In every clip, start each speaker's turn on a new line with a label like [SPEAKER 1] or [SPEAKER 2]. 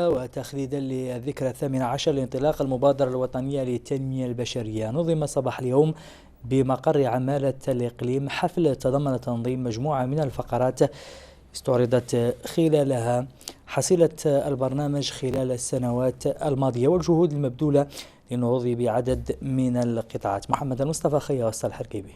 [SPEAKER 1] وتخليدا للذكرى 18 لانطلاق المبادرة الوطنية للتنمية البشرية، نظم صباح اليوم بمقر عمالة الإقليم حفل تضمن تنظيم مجموعة من الفقرات استعرضت خلالها حصيلة البرنامج خلال السنوات الماضية والجهود المبذولة للنهوض بعدد من القطاعات. محمد المصطفى خياس الحركيبي.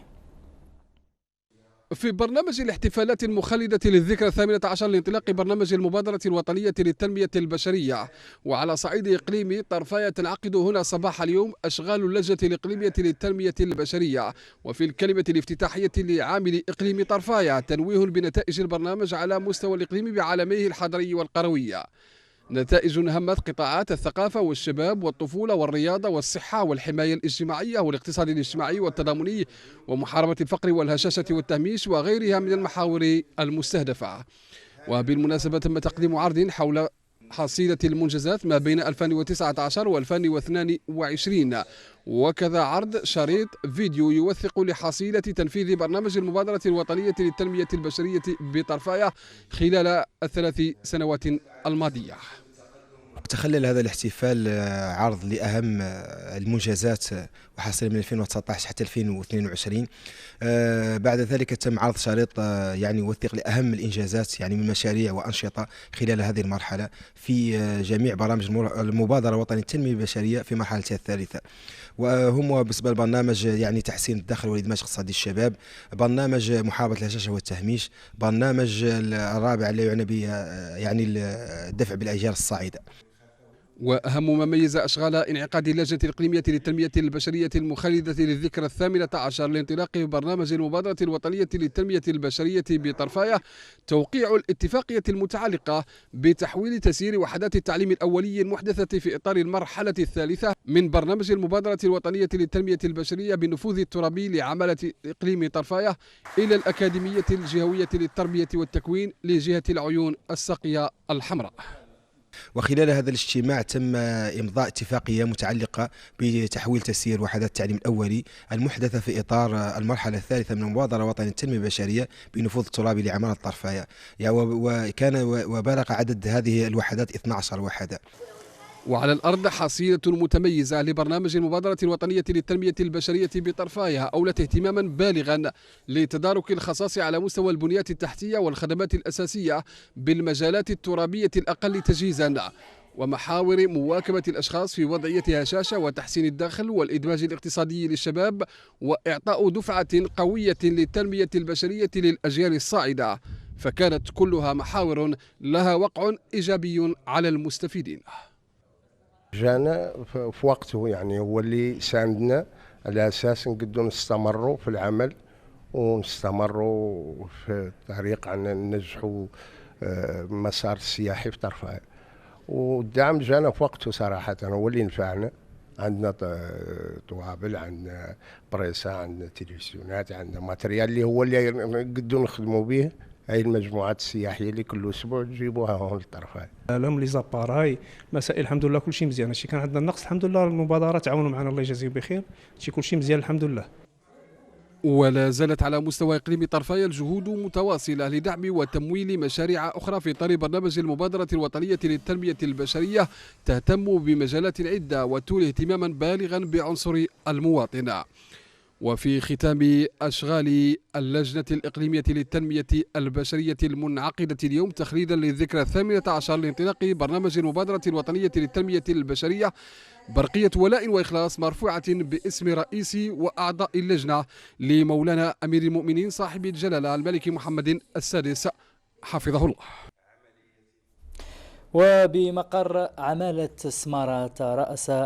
[SPEAKER 2] في برنامج الاحتفالات المخلدة للذكرى 18 لانطلاق برنامج المبادرة الوطنية للتنمية البشرية، وعلى صعيد إقليمي طرفاية تنعقد هنا صباح اليوم أشغال اللجنة الإقليمية للتنمية البشرية. وفي الكلمة الافتتاحية لعامل إقليم طرفاية تنويه بنتائج البرنامج على مستوى الإقليم بعالميه الحضري والقروي، نتائج همت قطاعات الثقافة والشباب والطفولة والرياضة والصحة والحماية الاجتماعية والاقتصاد الاجتماعي والتضامني ومحاربة الفقر والهشاشة والتهميش وغيرها من المحاور المستهدفة. وبالمناسبة تم تقديم عرض حول حصيلة المنجزات ما بين 2019 و 2022، وكذا عرض شريط فيديو يوثق لحصيلة تنفيذ برنامج المبادرة الوطنية للتنمية البشرية بطرفاية خلال الثلاث سنوات الماضية.
[SPEAKER 3] تخلل هذا الاحتفال عرض لأهم المنجزات وحصل من 2019 حتى 2022. بعد ذلك تم عرض شريط يعني يوثق لأهم الإنجازات يعني من مشاريع وأنشطة خلال هذه المرحلة في جميع برامج المبادرة الوطنية للتنمية البشرية في مرحلتها الثالثة. وهم بالنسبة للبرنامج يعني تحسين الدخل والإدماج الاقتصادي الشباب، برنامج محاربة الهشاشة والتهميش، برنامج الرابع اللي يعنى به يعني الدفع بالأجيال الصاعدة.
[SPEAKER 2] وأهم ما ميز أشغال انعقاد اللجنة الإقليمية للتنمية البشرية المخلدة للذكرى 18 لانطلاق برنامج المبادرة الوطنية للتنمية البشرية بطرفاية توقيع الاتفاقية المتعلقة بتحويل تسيير وحدات التعليم الأولي المحدثة في إطار المرحلة الثالثة من برنامج المبادرة الوطنية للتنمية البشرية بالنفوذ الترابي لعمالة إقليم طرفاية إلى الأكاديمية الجهوية للتربية والتكوين لجهة العيون الساقية الحمراء.
[SPEAKER 3] وخلال هذا الاجتماع تم إمضاء اتفاقية متعلقة بتحويل تسيير وحدات التعليم الأولي المحدثة في إطار المرحلة الثالثة من المبادرة الوطنية للتنمية البشرية بنفوذ الترابي لعمالة طرفاية، وبلغ عدد هذه الوحدات 12 وحدة.
[SPEAKER 2] وعلى الأرض حصيلة متميزة لبرنامج المبادرة الوطنية للتنمية البشرية بطرفاية أولت اهتماما بالغا لتدارك الخصاص على مستوى البنيات التحتية والخدمات الأساسية بالمجالات الترابية الأقل تجهيزا ومحاور مواكبة الأشخاص في وضعية هشاشة وتحسين الدخل والإدماج الاقتصادي للشباب وإعطاء دفعة قوية للتنمية البشرية للأجيال الصاعدة، فكانت كلها محاور لها وقع إيجابي على المستفيدين.
[SPEAKER 4] جانا في وقته، يعني هو اللي ساندنا على أساس نقدروا نستمروا في العمل ونستمروا في الطريق عن ننجحوا مسار السياحي في طرفاية. والدعم جانا في وقته صراحة، هو اللي نفعنا. عندنا طوابل، عندنا بريسة، عندنا تلفزيونات، عندنا ماتريال اللي هو اللي نقدروا نخدموا به هاي المجموعات السياحيه اللي كل اسبوع تجيبوها هون للطرفاي.
[SPEAKER 5] لهم لي زاباراي مسائل الحمد لله كل شيء مزيان. هادشي كان عندنا النقص الحمد لله المبادره تعاونوا معنا الله يجازيهم بخير. هادشي كل شيء مزيان الحمد لله.
[SPEAKER 2] ولا زالت على مستوى إقليم طرفاية الجهود متواصلة لدعم وتمويل مشاريع أخرى في إطار برنامج المبادرة الوطنية للتنمية البشرية تهتم بمجالات عدة وتولي اهتماما بالغا بعنصر المواطن. وفي ختام أشغال اللجنة الإقليمية للتنمية البشرية المنعقدة اليوم تخليدا للذكرى 18 لانطلاق برنامج المبادرة الوطنية للتنمية البشرية برقية ولاء وإخلاص مرفوعة باسم رئيس وأعضاء اللجنة لمولانا أمير المؤمنين صاحب الجلالة الملك محمد السادس حفظه الله.
[SPEAKER 1] وبمقر عمالة سمارة رأس